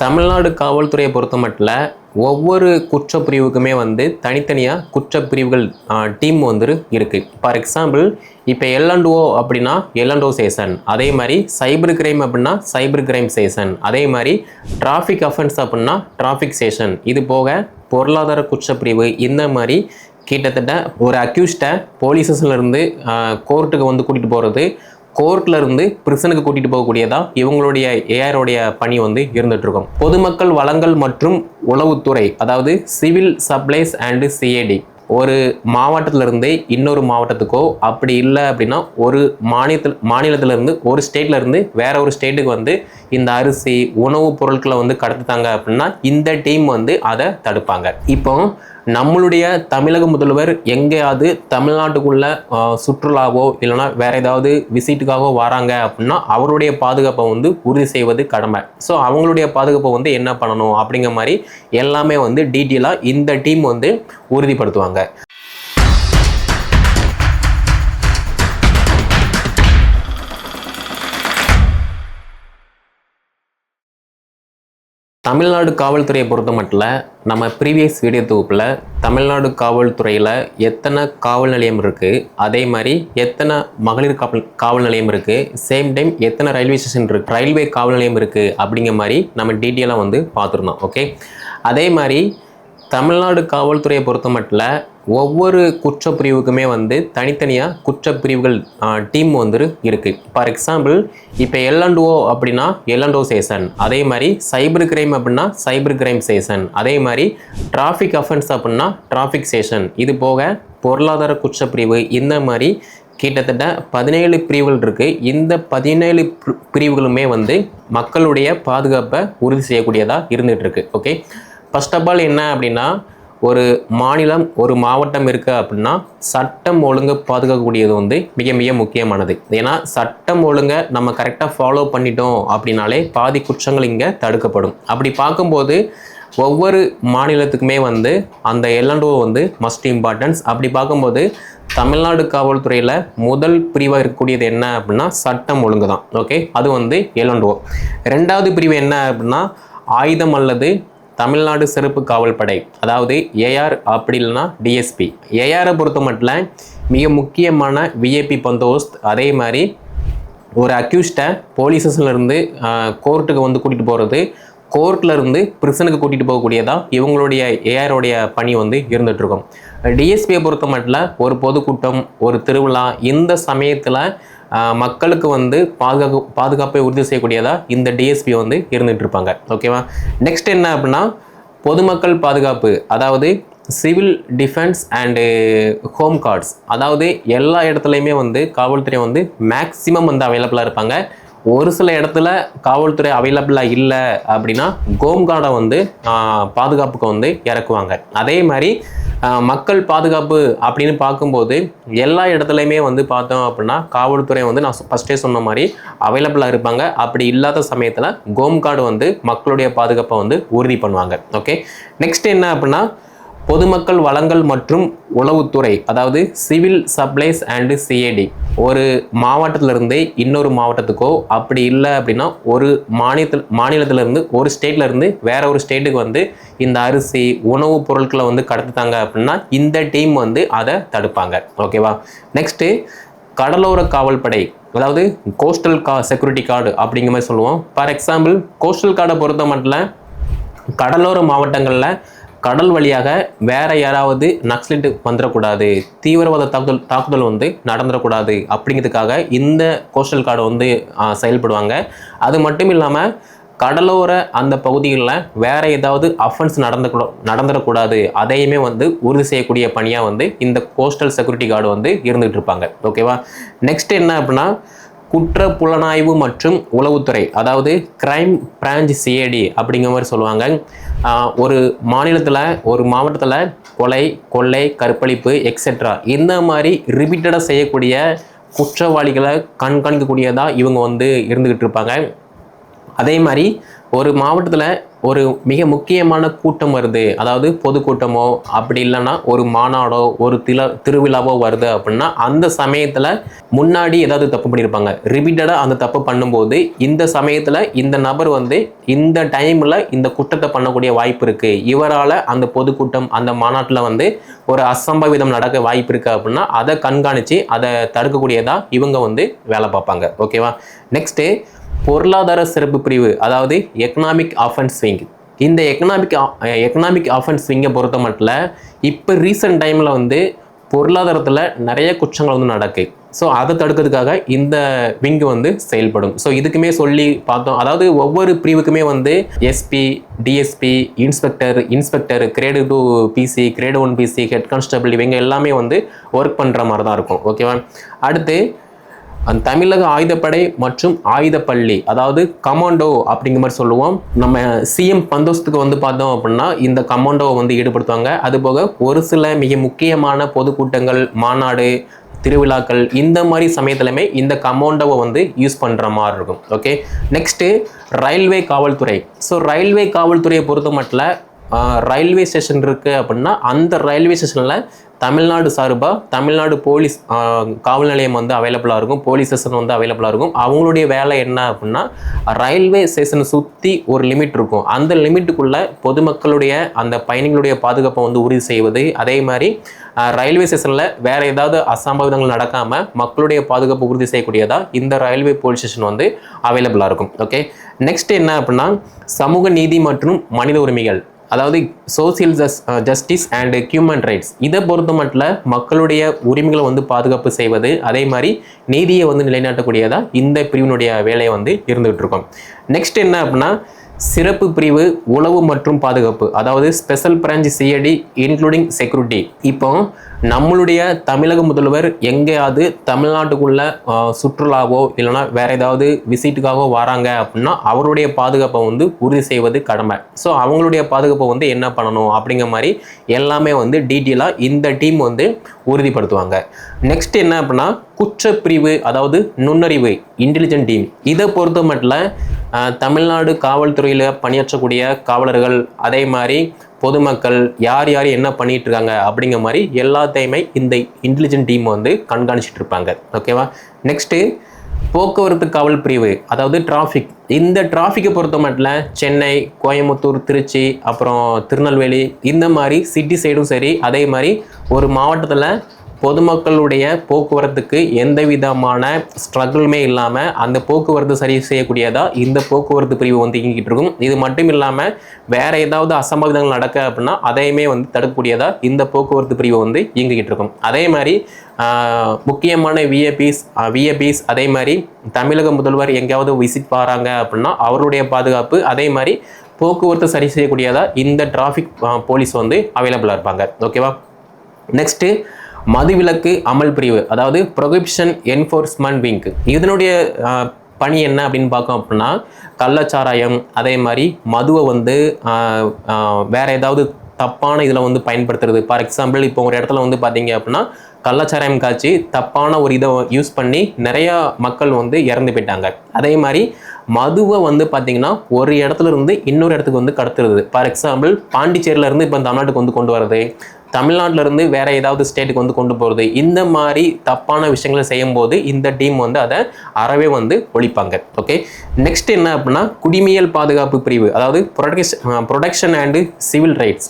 தமிழ்நாடு காவல்துறையை பொறுத்தமட்டில் ஒவ்வொரு குற்றப்பிரிவுக்குமே தனித்தனியாக குற்றப்பிரிவுகள் டீம் இருக்குது. ஃபார் எக்ஸாம்பிள் இப்போ எல்&ஓ அப்படின்னா எல்&ஓ செக்ஷன், அதே மாதிரி சைபர் கிரைம் அப்படின்னா சைபர் கிரைம் செக்ஷன், அதே மாதிரி டிராஃபிக் அஃபென்ஸ் அப்படின்னா டிராஃபிக் செக்ஷன், இது போக பொருளாதார குற்றப்பிரிவு, இந்த மாதிரி கிட்டத்தட்ட ஒரு அக்யூஸ்டை போலீஸஸ்லேருந்து கோர்ட்டுக்கு கூட்டிகிட்டு போகிறது, கோர்ட்ல இருந்து பிரிசனுக்கு கூட்டிட்டு போகக்கூடியதா இவங்களுடைய ஏஆரோடைய பணி இருந்துட்டு இருக்கும். பொதுமக்கள் வளங்கள் மற்றும் உளவுத்துறை, அதாவது சிவில் சப்ளைஸ் அண்ட் சிஏடி, ஒரு மாவட்டத்திலிருந்து இன்னொரு மாவட்டத்துக்கோ, அப்படி இல்லை அப்படின்னா ஒரு மாநிலத்திலிருந்து ஒரு ஸ்டேட்ல இருந்து வேற ஒரு ஸ்டேட்டுக்கு இந்த அரிசி உணவுப் பொருட்களை கடத்துட்டாங்க அப்படின்னா இந்த டீம் அதை தடுப்பாங்க. இப்போ நம்மளுடைய தமிழக முதல்வர் எங்கேயாவது தமிழ்நாட்டுக்குள்ள சுற்றுலாவோ இல்லைனா வேற ஏதாவது விசிட்டுக்காகவோ வராங்க அப்படின்னா அவருடைய பாதுகாப்பை உறுதி செய்வது கடமை. ஸோ அவங்களுடைய பாதுகாப்பை என்ன பண்ணணும் அப்படிங்கிற மாதிரி எல்லாமே டீட்டெயிலாக இந்த டீம் உறுதிப்படுத்துவாங்க. தமிழ்நாடு காவல்துறையை பொறுத்த மட்டும் நம்ம ப்ரீவியஸ் வீடியோ தொகுப்பில் தமிழ்நாடு காவல்துறையில் எத்தனை காவல் நிலையம் இருக்குது, அதே மாதிரி எத்தனை மகளிர் காவல் நிலையம் இருக்குது, சேம் டைம் எத்தனை ரயில்வே ஸ்டேஷன் இருக்குது, ரயில்வே காவல் நிலையம் இருக்குது அப்படிங்கிற மாதிரி நம்ம டீட்டெயிலாக பார்த்துருந்தோம். ஓகே, அதே மாதிரி தமிழ்நாடு காவல்துறையை பொறுத்த மட்டும் ஒவ்வொரு குற்றப்பிரிவுக்குமே தனித்தனியாக குற்றப்பிரிவுகள் டீம் இருக்குது. ஃபார் எக்ஸாம்பிள் இப்போ எல்&ஓ அப்படின்னா எல்&ஓ செக்ஷன், அதே மாதிரி சைபர் கிரைம் அப்படின்னா சைபர் கிரைம் செக்ஷன், அதே மாதிரி டிராஃபிக் அஃபென்ஸ் அப்படின்னா டிராஃபிக் செக்ஷன், இது போக பொருளாதார குற்றப்பிரிவு, இந்த மாதிரி கிட்டத்தட்ட 17 பிரிவுகள் இருக்குது. இந்த 17 பிரிவுகளுமே மக்களுடைய பாதுகாப்பை உறுதி செய்யக்கூடியதாக இருந்துகிட்டு இருக்கு. ஓகே, ஃபர்ஸ்ட் ஆஃப் ஆல் என்ன அப்படின்னா, ஒரு மாநிலம் ஒரு மாவட்டம் இருக்குது அப்படின்னா சட்டம் ஒழுங்கு பாதுகாக்கக்கூடியது மிக மிக முக்கியமானது. ஏன்னா சட்டம் ஒழுங்கை நம்ம கரெக்டாக ஃபாலோ பண்ணிட்டோம் அப்படின்னாலே பாதி குற்றங்கள் இங்கே தடுக்கப்படும். அப்படி பார்க்கும்போது ஒவ்வொரு மாநிலத்துக்குமே அந்த எல்&ஓ மஸ்ட் இம்பார்ட்டன்ஸ். அப்படி பார்க்கும்போது தமிழ்நாடு காவல்துறையில் முதல் பிரிவாக இருக்கக்கூடியது என்ன அப்படின்னா சட்டம் ஒழுங்கு தான். ஓகே, அது எல்&ஓ. ரெண்டாவது பிரிவு என்ன அப்படின்னா ஆயுதம் அல்லது தமிழ்நாடு சிறப்பு காவல் படை, அதாவது ஏஆர், அப்படி இல்லைன்னா டிஎஸ்பி. ஏஆரை பொறுத்த மட்டும் மிக முக்கியமான விஐபி பந்தோபஸ்த், அதே மாதிரி ஒரு அக்யூஸ்டை போலீஸஸ்லேருந்து கோர்ட்டுக்கு கூட்டிகிட்டு போகிறது, கோர்ட்ல இருந்து பிரிசனுக்கு கூட்டிகிட்டு போகக்கூடியதா இவங்களுடைய ஏஆரோடைய பணி இருந்துகிட்ருக்கும். டிஎஸ்பியை பொறுத்த மட்டும் ஒரு பொதுக்கூட்டம், ஒரு திருவிழா, இந்த சமயத்தில் மக்களுக்கு பாதுகாப்பை உறுதி செய்யக்கூடியதாக இந்த டிஎஸ்பி இருந்துகிட்டு இருப்பாங்க. ஓகேவா, நெக்ஸ்ட் என்ன அப்படின்னா பொதுமக்கள் பாதுகாப்பு, அதாவது civil defence and home cards, அதாவது எல்லா இடத்துலையுமே காவல்துறை மேக்சிமம் அவைலபிளாக இருப்பாங்க. ஒரு சில இடத்துல காவல்துறை அவைலபிளாக இல்லை அப்படின்னா ஹோம் கார்டை பாதுகாப்புக்கு இறக்குவாங்க. அதே மாதிரி மக்கள் பாதுகாப்பு அப்படின்னு பார்க்கும்போது எல்லா இடத்துலையுமே பார்த்தோம் அப்படின்னா காவல்துறை நான் ஃபஸ்ட்டே சொன்ன மாதிரி அவைலபிளாக இருப்பாங்க. அப்படி இல்லாத சமயத்தில் ஹோம் கார்டு மக்களுடைய பாதுகாப்பை உறுதி பண்ணுவாங்க. ஓகே, நெக்ஸ்ட் என்ன அப்படின்னா பொதுமக்கள் வளங்கள் மற்றும் உளவுத்துறை, அதாவது சிவில் சப்ளைஸ் அண்ட் சிஏடி, ஒரு மாவட்டத்திலிருந்து இன்னொரு மாவட்டத்துக்கோ, அப்படி இல்லை அப்படின்னா ஒரு மாநிலத்திலிருந்து ஒரு ஸ்டேட்ல இருந்து வேற ஒரு ஸ்டேட்டுக்கு இந்த அரிசி உணவுப் பொருட்களை கடத்துட்டாங்க அப்படின்னா இந்த டீம் அதை தடுப்பாங்க. ஓகேவா, நெக்ஸ்ட்டு கடலோர காவல் படை, அதாவது கோஸ்டல் செக்யூரிட்டி கார்டு அப்படிங்கிற மாதிரி சொல்லுவோம். ஃபார் எக்ஸாம்பிள் கோஸ்டல் கார்டை பொறுத்த மட்டும் கடலோர மாவட்டங்களில் கடல் வழியாக வேற யாராவது நக்சலைட் வந்துடக்கூடாது, தீவிரவாத தாக்குதல் நடந்துடக்கூடாது அப்படிங்கிறதுக்காக இந்த கோஸ்டல் கார்டு செயல்படுவாங்க. அது மட்டும் இல்லாமல் கடலோர அந்த பகுதிகளில் வேற ஏதாவது அஃபென்ஸ் நடந்துடக்கூடாது, அதையுமே உறுதி செய்யக்கூடிய பணியாக இந்த கோஸ்டல் செக்யூரிட்டி கார்டு இருந்துகிட்டு இருப்பாங்க. ஓகேவா, நெக்ஸ்ட் என்ன அப்படின்னா குற்ற புலனாய்வு மற்றும் உளவுத்துறை, அதாவது கிரைம் பிரான்ச் சிஏடி அப்படிங்கிற மாதிரி சொல்லுவாங்க. ஒரு மாநிலத்தில் ஒரு மாவட்டத்தில் கொலை, கொள்ளை, கற்பழிப்பு எக்ஸெட்ரா இந்த மாதிரி ரிப்பீட்டடாக செய்யக்கூடிய குற்றவாளிகளை கண்காணிக்கக்கூடியதாக இவங்க இருந்துக்கிட்டு இருப்பாங்க. அதே மாதிரி ஒரு மாவட்டத்தில் ஒரு மிக முக்கியமான கூட்டம் வருது, அதாவது பொதுக்கூட்டமோ அப்படி இல்லைன்னா ஒரு மாநாடோ ஒரு திருவிழாவோ வருது அப்படின்னா அந்த சமயத்தில் முன்னாடி ஏதாவது தப்பு பண்ணியிருப்பாங்க. ரிப்பீட்டடாக அந்த தப்பு பண்ணும்போது இந்த சமயத்தில் இந்த நபர் வந்து இந்த டைமில் இந்த குற்றத்தை பண்ணக்கூடிய வாய்ப்பு இருக்குது, இவரால் அந்த பொதுக்கூட்டம் அந்த மாநாட்டில் வந்து ஒரு அசம்பாவிதம் நடக்க வாய்ப்பு இருக்குது அப்படின்னா அதை கண்காணித்து அதை தடுக்கக்கூடியதாக இவங்க வந்து வேலை பார்ப்பாங்க. ஓகேவா? நெக்ஸ்ட்டு பொருளாதார சிறப்பு பிரிவு, அதாவது எக்கனாமிக் ஆஃபென்ஸ் விங். இந்த எக்கனாமிக் ஆஃபென்ஸ் விங்கை பொறுத்த மட்டும் இப்போ ரீசெண்ட் டைமில் வந்து பொருளாதாரத்தில் நிறைய குற்றங்கள் வந்து நடக்கு. ஸோ அதை தடுக்கிறதுக்காக இந்த விங்கு வந்து செயல்படும். ஸோ இதுக்குமே சொல்லி பார்த்தோம், அதாவது ஒவ்வொரு பிரிவுக்குமே வந்து SP, DSP, inspector, grade 2 PC, grade 1 PC, head constable இவங்க எல்லாமே வந்து ஒர்க் பண்ணுற மாதிரி தான் இருக்கும். ஓகேவா? அடுத்து அந்த தமிழக ஆயுதப்படை மற்றும் ஆயுதப்பள்ளி, அதாவது கமாண்டோ அப்படிங்கிற மாதிரி சொல்லுவோம். நம்ம சிஎம் பந்தோஸ்துக்கு வந்து பார்த்தோம் அப்படின்னா இந்த கமாண்டோவை வந்து ஈடுபடுத்துவாங்க. அதுபோக ஒரு சில மிக முக்கியமான பொதுக்கூட்டங்கள், மாநாடு, திருவிழாக்கள் இந்த மாதிரி சமயத்துலையுமே இந்த கமாண்டோவை வந்து யூஸ் பண்ணுற மாதிரி இருக்கும். ஓகே, நெக்ஸ்ட்டு ரயில்வே காவல்துறை. ஸோ ரயில்வே காவல்துறையை பொறுத்த மட்டும் ரயில்வே ஸ்டேஷன் இருக்குது அப்படின்னா அந்த ரயில்வே ஸ்டேஷனில் தமிழ்நாடு சார்பாக தமிழ்நாடு போலீஸ் காவல் நிலையம் வந்து அவைலபிளாக இருக்கும், போலீஸ் ஸ்டேஷன் வந்து அவைலபிளாக இருக்கும். அவங்களுடைய வேலை என்ன அப்படின்னா ரயில்வே ஸ்டேஷனை சுற்றி ஒரு லிமிட் இருக்கும், அந்த லிமிட்டுக்குள்ளே பொதுமக்களுடைய அந்த பயணிகளுடைய பாதுகாப்பை வந்து உறுதி செய்வது. அதே மாதிரி ரயில்வே ஸ்டேஷனில் வேறு ஏதாவது அசம்பாவிதங்கள் நடக்காமல் மக்களுடைய பாதுகாப்பு உறுதி செய்யக்கூடியதாக இந்த ரயில்வே போலீஸ் ஸ்டேஷன் வந்து அவைலபிளாக இருக்கும். ஓகே, நெக்ஸ்ட் என்ன அப்படின்னா சமூக நீதி மற்றும் மனித உரிமைகள், அதாவது social justice and human rights. இதை பொறுத்த மட்டும் மக்களுடைய உரிமைகளை வந்து பாதுகாப்பு செய்வது, அதே மாதிரி நீதியை வந்து நிலைநாட்டக்கூடியதாக இந்த பிரிவினுடைய வேலையை வந்து இருந்துகிட்டு இருக்கோம். நெக்ஸ்ட் என்ன அப்படின்னா சிறப்பு பிரிவு உளவு மற்றும் பாதுகாப்பு, அதாவது special branch CID including security. இப்போ நம்மளுடைய தமிழக முதல்வர் எங்கேயாவது தமிழ்நாட்டுக்குள்ள சுற்றுலாவோ இல்லைனா வேற ஏதாவது விசிட்டுக்காகவோ வராங்க அப்படின்னா அவருடைய பாதுகாப்பை வந்து உறுதி செய்வது கடமை. ஸோ அவங்களுடைய பாதுகாப்பை வந்து என்ன பண்ணணும் அப்படிங்கிற மாதிரி எல்லாமே வந்து டீட்டெயிலாக இந்த டீம் வந்து உறுதிப்படுத்துவாங்க. நெக்ஸ்ட் என்ன அப்படின்னா குற்றப்பிரிவு, அதாவது நுண்ணறிவு இன்டெலிஜென்ட் டீம். இதை பொறுத்த மட்டும் தமிழ்நாடு காவல்துறையில் பணியாற்றக்கூடிய காவலர்கள், அதே மாதிரி பொதுமக்கள் யார் யார் என்ன பண்ணிட்டு இருக்காங்க அப்படிங்கிற மாதிரி எல்லாத்தையுமே இந்த இன்டெலிஜென்ட் டீம் வந்து கண்காணிச்சிட்டு இருப்பாங்க. ஓகேவா? நெக்ஸ்ட்டு போக்குவரத்து காவல் பிரிவு, அதாவது டிராஃபிக். இந்த டிராஃபிக்கை பொறுத்த மட்டும் சென்னை, கோயம்புத்தூர், திருச்சி, அப்புறம் திருநெல்வேலி இந்த மாதிரி சிட்டி சைடும் சரி, அதே மாதிரி ஒரு மாவட்டத்தில் பொதுமக்களுடைய போக்குவரத்துக்கு எந்த விதமான ஸ்ட்ரகிளுமே இல்லாமல் அந்த போக்குவரத்து சரி செய்யக்கூடியதாக இந்த போக்குவரத்து பிரிவு வந்து இயங்கிட்டு இருக்கும். இது மட்டும் இல்லாமல் வேறு ஏதாவது அசம்பாவிதங்கள் நடக்க அப்படின்னா அதையுமே வந்து தடுக்கக்கூடியதாக இந்த போக்குவரத்து பிரிவு வந்து இயங்கிக்கிட்டு இருக்கும். அதே மாதிரி முக்கியமான விஏபிஸ், அதே மாதிரி தமிழக முதல்வர் எங்கேயாவது விசிட் பாராங்க அப்படின்னா அவருடைய பாதுகாப்பு, அதே மாதிரி போக்குவரத்து சரி செய்யக்கூடியதாக இந்த டிராஃபிக் போலீஸ் வந்து அவைலபிளாக இருப்பாங்க. ஓகேவா? நெக்ஸ்ட்டு மதுவிலக்கு அமல் பிரிவு, அதாவது ப்ரொஹிபிஷன் என்ஃபோர்ஸ்மெண்ட் விங். இதனுடைய பணி என்ன அப்படின்னு பார்க்கோம் அப்படின்னா கள்ளச்சாராயம், அதே மாதிரி மதுவை வந்து வேற ஏதாவது தப்பான இதில் வந்து பயன்படுத்துறது. ஃபார் எக்ஸாம்பிள் இப்போ ஒரு இடத்துல வந்து பார்த்தீங்க அப்படின்னா கள்ளச்சாராயம் காய்ச்சி தப்பான ஒரு இதை யூஸ் பண்ணி நிறையா மக்கள் வந்து இறந்து போயிட்டாங்க. அதே மாதிரி மதுவை வந்து பார்த்தீங்கன்னா ஒரு இடத்துல இருந்து இன்னொரு இடத்துக்கு வந்து கடத்துறது. ஃபார் எக்ஸாம்பிள் பாண்டிச்சேரியிலேருந்து இப்போ தமிழ்நாட்டுக்கு வந்து கொண்டு வரது, தமிழ்நாட்டிலேருந்து வேறு ஏதாவது ஸ்டேட்டுக்கு வந்து கொண்டு போகிறது, இந்த மாதிரி தப்பான விஷயங்களை செய்யும்போது இந்த டீம் வந்து அதை அறவே வந்து ஒழிப்பாங்க. ஓகே, நெக்ஸ்ட் என்ன அப்படின்னா குடிமையல் பாதுகாப்பு பிரிவு, அதாவது ப்ரொடெக்ஷன் அண்டு சிவில் ரைட்ஸ்.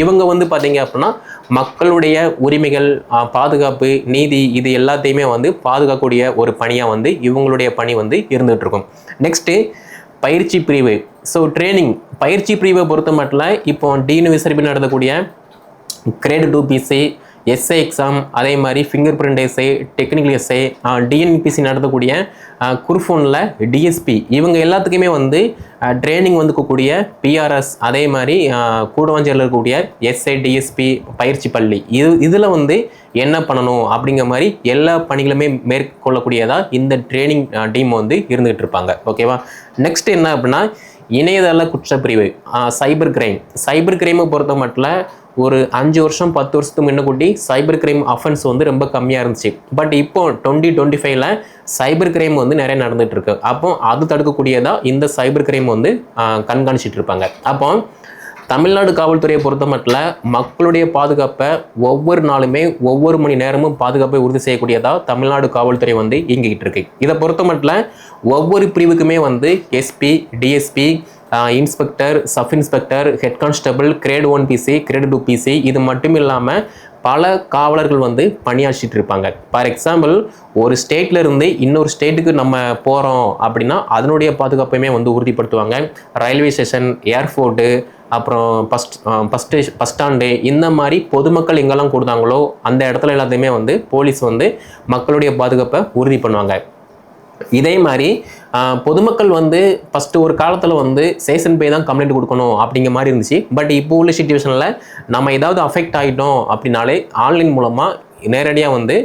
இவங்க வந்து பார்த்தீங்க அப்படின்னா மக்களுடைய உரிமைகள், பாதுகாப்பு, நீதி இது எல்லாத்தையுமே வந்து பாதுகாக்கக்கூடிய ஒரு பணியாக வந்து இவங்களுடைய பணி வந்து இருந்துகிட்டு இருக்கும். நெக்ஸ்ட்டு பயிற்சி பிரிவு. ஸோ ட்ரைனிங் பயிற்சி பிரிவை பொறுத்த மட்டும் இப்போ டிஎன்விஎஸ்ஆர்பி நடத்தக்கூடிய கிரேடு 2 பிசி, எஸ்ஐ எக்ஸாம், அதே மாதிரி fingerprint SI, technical SI, TNPC நடத்தக்கூடிய குர்ஃபோனில் டிஎஸ்பி, இவங்க எல்லாத்துக்குமே வந்து ட்ரைனிங் வந்து இருக்கக்கூடிய பிஆர்எஸ், அதே மாதிரி கூடவாஞ்சேரியில் இருக்கக்கூடிய எஸ்ஐ டிஎஸ்பி பயிற்சி பள்ளி, இதில் வந்து என்ன பண்ணணும் அப்படிங்கிற மாதிரி எல்லா பணிகளுமே மேற்கொள்ளக்கூடியதாக இந்த ட்ரைனிங் டீம் வந்து இருந்துகிட்டு இருப்பாங்க. ஓகேவா? நெக்ஸ்ட் என்ன அப்படின்னா இணையதள குற்றப்பிரிவு, சைபர் கிரைமை பொறுத்த மட்டும் ஒரு 5 வருஷம் 10 வருஷத்துக்கு முன்னக்கூட்டி சைபர் கிரைம் அஃபென்ஸ் வந்து ரொம்ப கம்மியாக இருந்துச்சு. பட் இப்போ 2025ல் சைபர் கிரைம் வந்து நிறைய நடந்துட்டு இருக்கு. அப்போ அது தடுக்கக்கூடியதாக இந்த சைபர் கிரைம் வந்து கண்காணிச்சிட்டு இருப்பாங்க. அப்போ தமிழ்நாடு காவல்துறையை பொறுத்த மட்டும் மக்களுடைய பாதுகாப்பை ஒவ்வொரு நாளுமே ஒவ்வொரு மணி நேரமும் பாதுகாப்பை உறுதி செய்யக்கூடியதாக தமிழ்நாடு காவல்துறை வந்து இயங்கிக்கிட்டு இருக்கு. இதை பொறுத்த மட்டும் ஒவ்வொரு பிரிவுக்குமே வந்து SP, DSP, inspector, sub inspector, head constable, grade 1 PC, grade 2 PC இது மட்டும் இல்லாமல் பல காவலர்கள் வந்து பணியாற்றிட்டு இருப்பாங்க. ஃபார் எக்ஸாம்பிள், ஒரு ஸ்டேட்ல இருந்து இன்னொரு ஸ்டேட்டுக்கு நம்ம போகிறோம் அப்படின்னா அதனுடைய பாதுகாப்பையுமே வந்து உறுதிப்படுத்துவாங்க. ரயில்வே ஸ்டேஷன், ஏர்போர்ட்டு, அப்புறம் பஸ் ஸ்டாண்டு, இந்த மாதிரி பொதுமக்கள் எங்கெல்லாம் கொடுத்தாங்களோ அந்த இடத்துல எல்லாத்தையுமே வந்து போலீஸ் வந்து மக்களுடைய பாதுகாப்பை உறுதி பண்ணுவாங்க. இதே மாதிரி பொதுமக்கள் வந்து ஃபஸ்ட்டு ஒரு காலத்தில் வந்து ஸ்டேஷன் போய் தான் கம்ப்ளைண்ட் கொடுக்கணும் அப்படிங்கிற மாதிரி இருந்துச்சு. பட் இப்போ உள்ள சிச்சுவேஷனில் நம்ம ஏதாவது அஃபெக்ட் ஆகிட்டோம் அப்படின்னாலே ஆன்லைன் மூலமாக நேரடியாக வந்து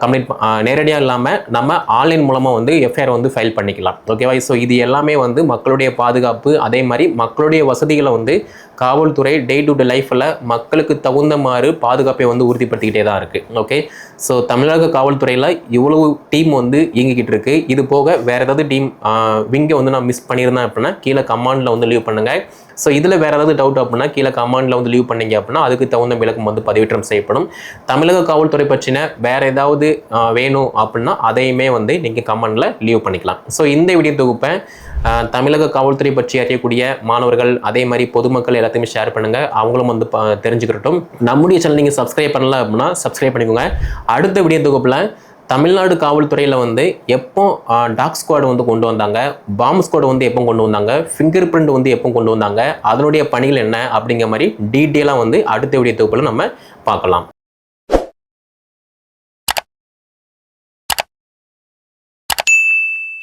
கம்ப்ளைண்ட் நேரடியாக இல்லாமல் நம்ம ஆன்லைன் மூலமாக வந்து எஃப்ஐஆர் வந்து ஃபைல் பண்ணிக்கலாம். ஓகேவா? ஸோ இது எல்லாமே வந்து மக்களுடைய பாதுகாப்பு, அதே மாதிரி மக்களுடைய வசதிகளை வந்து காவல்துறை டே டு டே லைஃப்பில் மக்களுக்கு தகுந்த மாதிரி பாதுகாப்பை வந்து உறுதிப்படுத்திக்கிட்டே தான் இருக்குது. ஓகே, ஸோ தமிழக காவல்துறையில் இவ்வளவு டீம் வந்து இயங்கிக்கிட்டு இருக்கு. இது போக வேறு ஏதாவது டீம் விங்கை வந்து நான் மிஸ் பண்ணியிருந்தேன் அப்படின்னா கீழே கமாண்டில் வந்து லீவ் பண்ணுங்கள். ஸோ இதில் வேறு ஏதாவது டவுட் அப்படின்னா கீழே கமாண்டில் வந்து லீவ் பண்ணீங்க அப்படின்னா அதுக்கு தகுந்த விளக்கம் வந்து பதிவேற்றம் செய்யப்படும். தமிழக காவல்துறை பற்றின வேறு ஏதாவது வேணும் அப்படின்னா அதையுமே வந்து நீங்கள் கமெண்டில் லீவ் பண்ணிக்கலாம். ஸோ இந்த வீடியோ தொகுப்பை தமிழக காவல்துறை பற்றி அறியக்கூடிய மாணவர்கள், அதே மாதிரி பொதுமக்கள் எல்லாத்தையுமே ஷேர் பண்ணுங்கள். அவங்களும் வந்து தெரிஞ்சுக்கிட்டோம். நம்முடைய சேனல் நீங்கள் சப்ஸ்கிரைப் பண்ணல அப்படின்னா சப்ஸ்கிரைப் பண்ணிக்கோங்க. அடுத்த வீடியோ தொகுப்பில் தமிழ்நாடு காவல்துறையில் வந்து எப்போ டாக் ஸ்குவாட் வந்து கொண்டு வந்தாங்க, பாம்பு ஸ்குவாட் வந்து எப்போ கொண்டு வந்தாங்க, ஃபிங்கர் பிரிண்ட் வந்து எப்போ கொண்டு வந்தாங்க, அதனுடைய பணிகள் என்ன அப்படிங்கிற மாதிரி டீட்டெயிலாக வந்து அடுத்த வீடியோ தொகுப்பில் நம்ம பார்க்கலாம்.